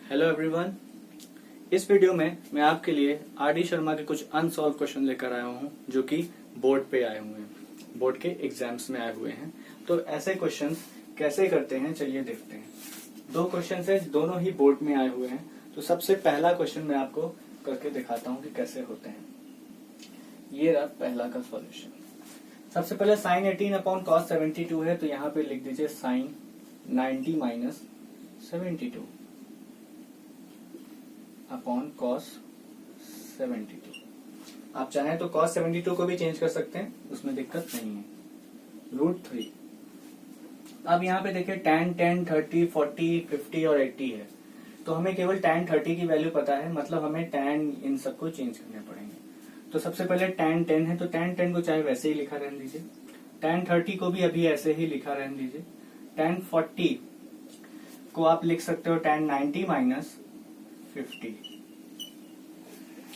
Hello everyone. इस video में मैं आपके लिए आर.डी. शर्मा के कुछ अनसॉल्व क्वेश्चन लेकर आया हूं जो कि बोर्ड पे आए हुए हैं, बोर्ड के एग्जाम्स में आए हुए हैं। तो ऐसे क्वेश्चंस कैसे करते हैं चलिए देखते हैं। दो क्वेश्चन है, दोनों ही बोर्ड में आए हुए हैं। तो सबसे पहला क्वेश्चन मैं आपको करके दिखाता हूँ कि कैसे होते हैं। ये रहा पहला का सॉल्यूशन। सबसे पहले साइन 18 अपॉन कॉस 72 है, तो यहाँ पे लिख दीजिए साइन 90 माइनस 72 अपॉन कॉस 72। आप चाहें तो कॉस 72 को भी चेंज कर सकते हैं, उसमें दिक्कत नहीं है। √3। अब यहाँ पे देखिए tan 10 30 40 50 और 80 है, तो हमें केवल tan 30 की वैल्यू पता है, मतलब हमें tan इन सबको चेंज करने पड़ेंगे। तो सबसे पहले tan 10 है, तो tan 10 को चाहे वैसे ही लिखा रहने दीजिए। tan 30 को भी अभी ऐसे ही लिखा रहने दीजिए। tan 40 को आप लिख सकते हो tan 90 माइनस 50,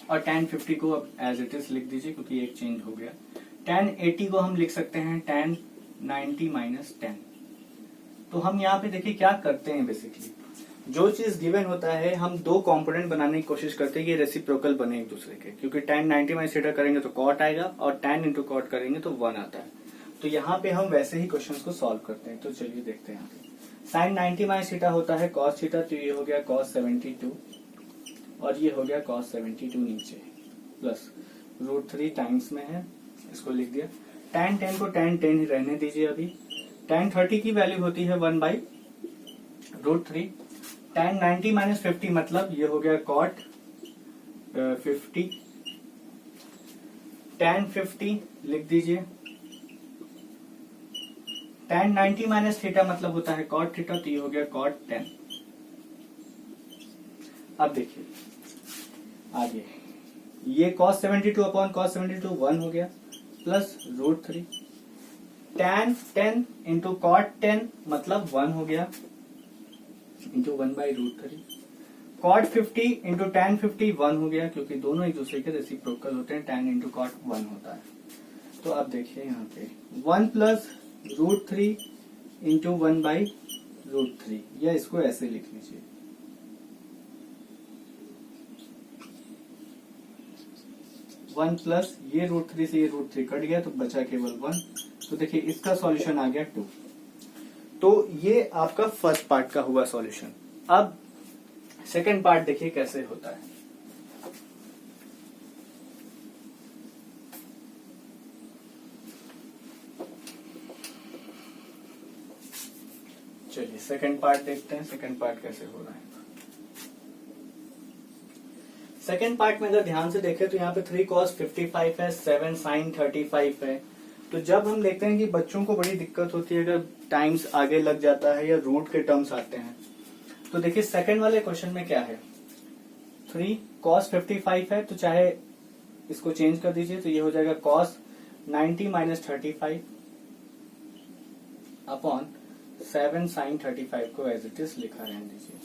और tan 50 को अब एज इट इज लिख दीजिए क्योंकि एक चेंज हो गया। tan 80 को हम लिख सकते हैं tan 90 माइनस 10। तो हम यहाँ पे देखिए क्या करते हैं, बेसिकली जो चीज गिवन होता है हम दो कंपोनेंट बनाने की कोशिश करते हैं कि रेसिप्रोकल बने एक दूसरे के, क्योंकि tan 90 माइनस थीटा करेंगे तो कॉट आएगा और tan इंटू कॉट करेंगे तो 1 आता है। तो यहाँ पे हम वैसे ही क्वेश्चंस को सॉल्व करते हैं। तो चलिए देखते हैं। यहाँ पे साइन 90 माइनस थीटा होता है कॉस थीटा, तो ये हो गया कॉस 72 और ये हो गया कॉस 72 नीचे प्लस √3 टाइम्स में है, इसको लिख दिया। tan 10 को tan 10 ही रहने दीजिए। अभी tan 30 की वैल्यू होती है 1/√3। tan 90 माइनस 50 मतलब ये हो गया कॉट 50। tan 50 लिख दीजिए। tan 90 माइनस थीटा मतलब होता है कॉट थीटा, तो ये हो गया कॉट 10। अब देखिए आगे, ये cos 72 अपॉन cos 72 1 हो गया प्लस √3। tan 10 इंटू कॉट 10 मतलब 1 हो गया इंटू 1/√3। cot 50 इंटू tan 50 1 हो गया, क्योंकि दोनों एक दूसरे के रेसिप्रोकल होते हैं। tan इंटू कॉट 1 होता है। तो अब देखिए यहाँ पे 1 प्लस √3 इंटू 1/√3, या इसको ऐसे लिख लीजिए। वन प्लस ये √3 से ये √3 कट गया तो बचा केवल 1। तो देखिए इसका सॉल्यूशन आ गया 2। तो ये आपका फर्स्ट पार्ट का हुआ सॉल्यूशन। अब सेकंड पार्ट देखिए कैसे होता है। चलिए सेकंड पार्ट देखते हैं, सेकंड पार्ट कैसे हो रहा है। सेकेंड पार्ट में अगर ध्यान से देखें तो यहाँ पे 3 cos 55 है, 7 sin 35 है। तो जब हम देखते हैं कि बच्चों को बड़ी दिक्कत होती है अगर टाइम्स आगे लग जाता है या रूट के टर्म्स आते हैं, तो देखिए सेकंड वाले क्वेश्चन में क्या है, 3 cos 55 है, तो चाहे इसको चेंज कर दीजिए, तो ये हो जाएगा cos 90 माइनस 35 अपॉन 7 sin 35 को एज इट इज लिखा रहने दीजिए,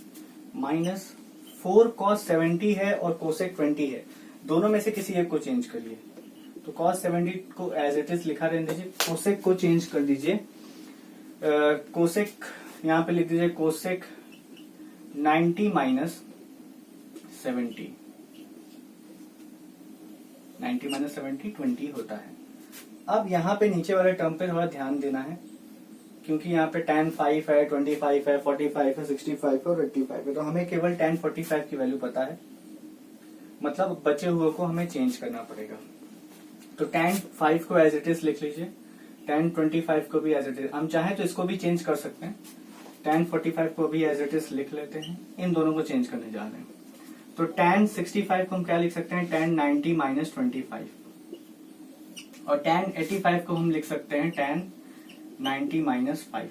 माइनस 4 cos 70 है और cosec 20 है, दोनों में से किसी एक को चेंज करिए। तो cos 70 को एज इट इज लिखा रहने दीजिए, cosec को चेंज कर दीजिए। cosec यहाँ पे लिख दीजिए cosec 90 माइनस 70, 90 माइनस 70 20 होता है। अब यहाँ पे नीचे वाले टर्म पे थोड़ा ध्यान देना है, क्योंकि यहाँ पे tan 5 है, 25 है, 45 है, 65 है और 85 है। तो हमें केवल tan 45 की वैल्यू पता है, मतलब बचे हुए को हमें चेंज करना पड़ेगा। तो tan 5 को एज इट इज लिख लीजिए, tan 25 को भी एज इट इज। हम चाहें तो इसको भी चेंज कर सकते हैं, tan 45 को भी एज इट इज लिख लेते हैं। इन दोनों को चेंज करने जा रहे हैं। तो tan 65 को हम क्या लिख सकते हैं, tan 90 माइनस 25, और tan 85 को हम लिख सकते हैं tan 90 माइनस 5।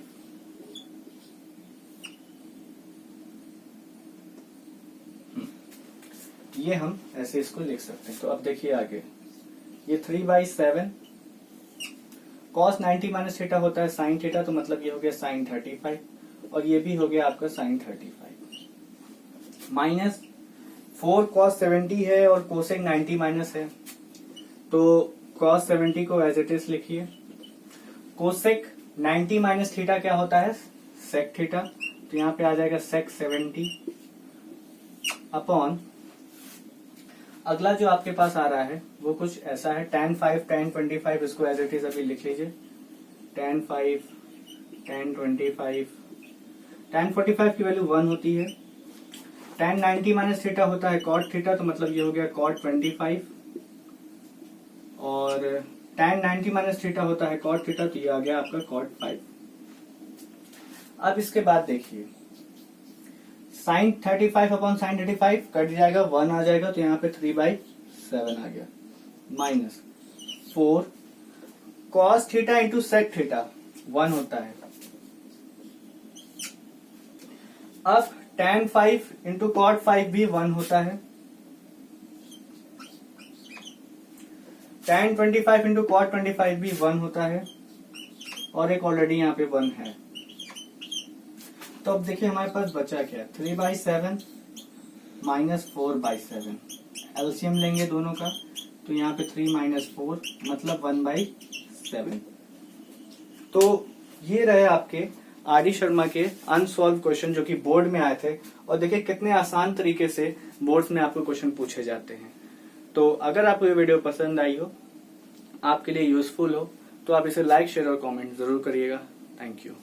ये हम ऐसे इसको लिख सकते हैं। तो अब देखिए आगे, ये 3/7 cos 90 माइनस थीटा होता है sin थीटा, तो मतलब ये हो गया sin 35 और ये भी हो गया आपका sin 35, माइनस 4 cos 70 है और cosec 90 माइनस है, तो cos 70 को एज इट इज लिखिए। cosec 90 माइनस थीटा क्या होता है, sec थीटा, तो यहाँ पे आ जाएगा sec 70 अपॉन अगला जो आपके पास आ रहा है वो कुछ ऐसा है tan 5 tan 25, इसको एज इट इज अभी लिख लीजिए tan 5 tan 25 tan 45 की वैल्यू 1 होती है। tan 90 माइनस थीटा होता है cot थीटा, तो मतलब ये हो गया cot 25, और tan 90 माइनस थीटा होता है cot थीटा, तो ये आ गया आपका cot 5। अब इसके बाद देखिए sin 35 अपॉन sin 35 कट जाएगा, 1 आ जाएगा, तो यहाँ पे 3/7 आ गया, minus 4 cos theta into sec theta 1 होता है। अब tan 5 इंटू cot 5 भी 1 होता है, tan 25 इंटू cot 25 भी 1 होता है, और एक ऑलरेडी यहाँ पे 1 है। तो अब देखिए हमारे पास बचा क्या, 3/7 माइनस 4/7, एलसीएम लेंगे दोनों का, तो यहाँ पे 3 माइनस 4 मतलब 1/7। तो ये रहे आपके आर डी शर्मा के अनसॉल्व क्वेश्चन जो कि बोर्ड में आए थे, और देखिए कितने आसान तरीके से बोर्ड्स में आपको क्वेश्चन पूछे जाते हैं। तो अगर आपको ये वीडियो पसंद आई हो, आपके लिए यूजफुल हो, तो आप इसे लाइक शेयर और कमेंट जरूर करिएगा। Thank you.